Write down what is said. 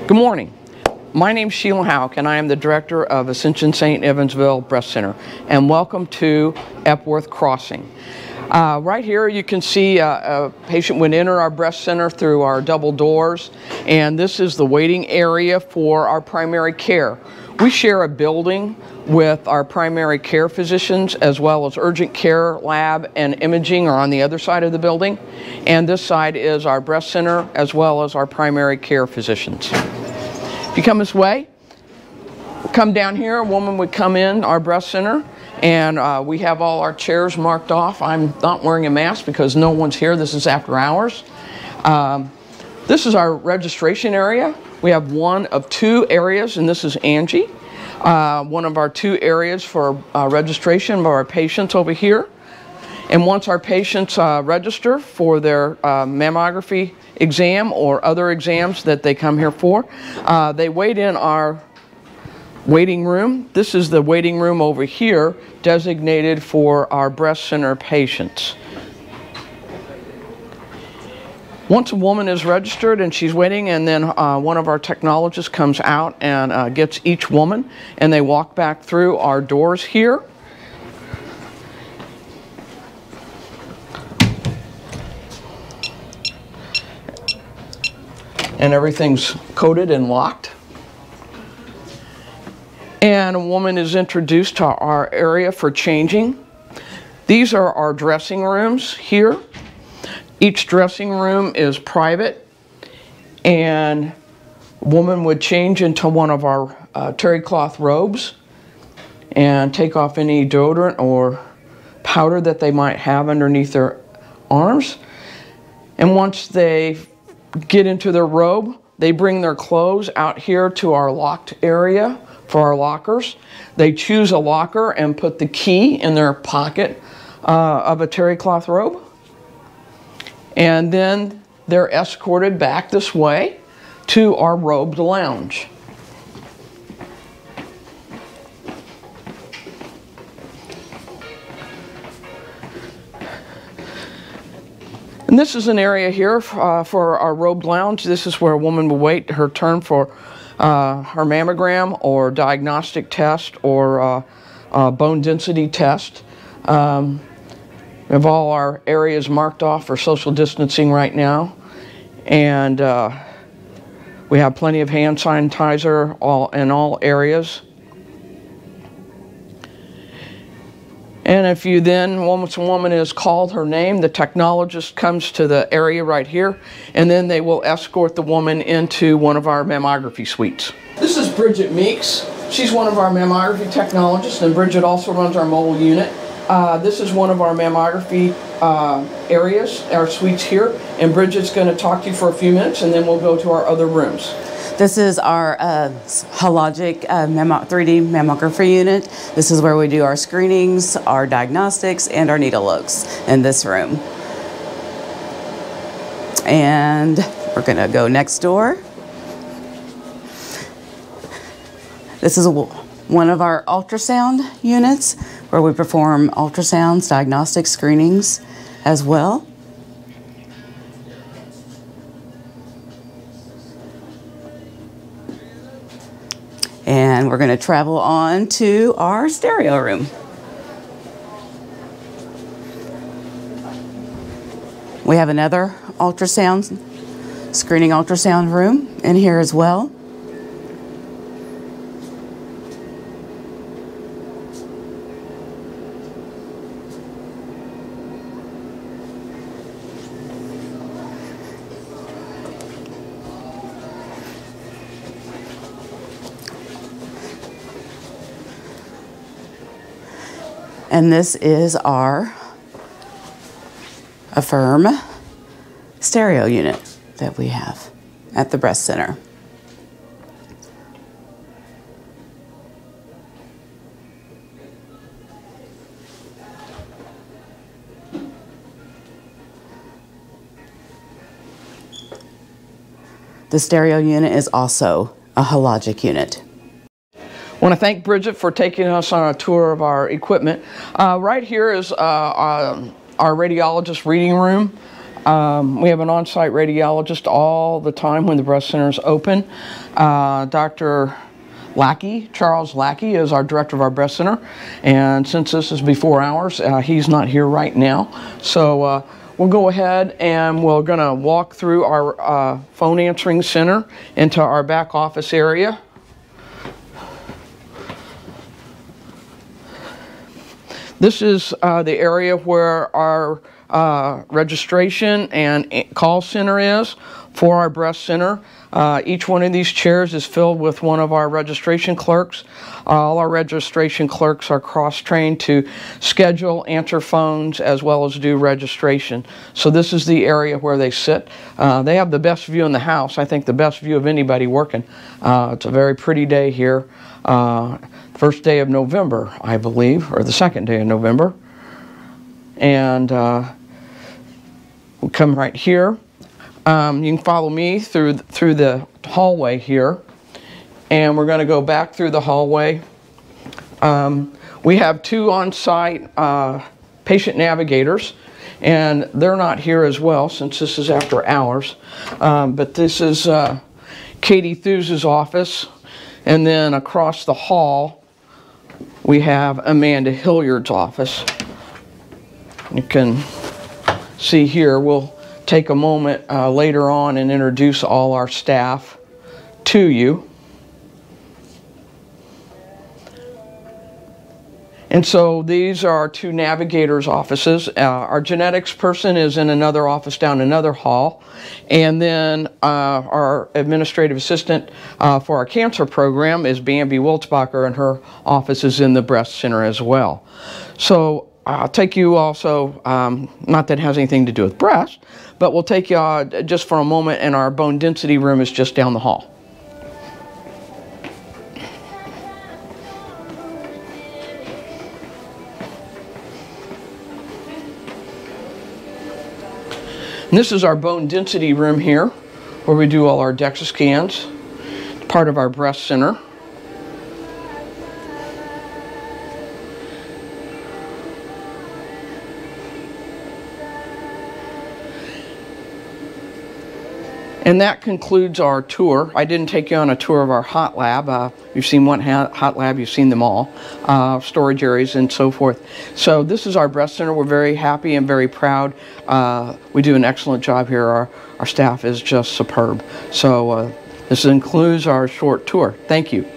Good morning. My name is Sheila Houck, and I am the director of Ascension St. Evansville Breast Center. And welcome to Epworth Crossing. Right here you can see a patient would enter our breast center through our double doors, and this is the waiting area for our primary care. We share a building with our primary care physicians, as well as urgent care, lab, and imaging are on the other side of the building. And this side is our breast center, as well as our primary care physicians. If you come this way, come down here, a woman would come in our breast center, and we have all our chairs marked off. I'm not wearing a mask because no one's here. This is after hours. This is our registration area. We have one of two areas, and this is Angie. One of our two areas for registration of our patients over here. And once our patients register for their mammography exam or other exams that they come here for, they wait in our waiting room. This is the waiting room over here designated for our breast center patients. Once a woman is registered and she's waiting, and then one of our technologists comes out and gets each woman, and they walk back through our doors here. And everything's coded and locked. And a woman is introduced to our area for changing. These are our dressing rooms here. Each dressing room is private, and a woman would change into one of our terry cloth robes and take off any deodorant or powder that they might have underneath their arms. And once they get into their robe, they bring their clothes out here to our locked area for our lockers. They choose a locker and put the key in their pocket of a terry cloth robe. And then they're escorted back this way to our robed lounge. And this is an area here for our robed lounge. This is where a woman will wait her turn for her mammogram or diagnostic test or bone density test. We have all our areas marked off for social distancing right now. And we have plenty of hand sanitizer in all areas. And if you then, once a woman is called her name, the technologist comes to the area right here, and then they will escort the woman into one of our mammography suites. This is Bridget Meeks. She's one of our mammography technologists, and Bridget also runs our mobile unit. This is one of our mammography areas, our suites here, and Bridget's going to talk to you for a few minutes, and then we'll go to our other rooms. This is our hologic 3D mammography unit. This is where we do our screenings, our diagnostics, and our needle looks in this room. And we're going to go next door. This is one of our ultrasound units where we perform ultrasounds, diagnostic screenings as well. And we're going to travel on to our stereo room. We have another screening ultrasound room in here as well. And this is our Affirm stereo unit that we have at the breast center. The stereo unit is also a hologic unit. I want to thank Bridget for taking us on a tour of our equipment. Right here is our radiologist reading room. We have an on-site radiologist all the time when the breast center is open. Dr. Lackey, Charles Lackey, is our director of our breast center, and since this is before hours, he's not here right now. So we'll go ahead and we're going to walk through our phone answering center into our back office area. This is the area where our registration and call center is for our breast center. Each one of these chairs is filled with one of our registration clerks. All our registration clerks are cross-trained to schedule, answer phones, as well as do registration. So this is the area where they sit. They have the best view in the house. I think the best view of anybody working. It's a very pretty day here. First day of November, I believe, or the second day of November. And we'll come right here. You can follow me through the hallway here, and we're going to go back through the hallway. We have two on-site patient navigators, and they're not here as well since this is after hours. But this is Katie Thew's office, and then across the hall we have Amanda Hilliard's office. You can see here, we'll take a moment later on and introduce all our staff to you. And so these are our two navigators' offices. Our genetics person is in another office down another hall. And then our administrative assistant for our cancer program is Bambi Wiltzbacher, and her office is in the breast center as well. So I'll take you also, not that it has anything to do with breast, but we'll take you just for a moment, and our bone density room is just down the hall. And this is our bone density room here, where we do all our DEXA scans. It's part of our breast center. And that concludes our tour. I didn't take you on a tour of our hot lab. You've seen one hot lab, you've seen them all, storage areas and so forth. So this is our breast center. We're very happy and very proud. We do an excellent job here. Our staff is just superb. So this concludes our short tour. Thank you.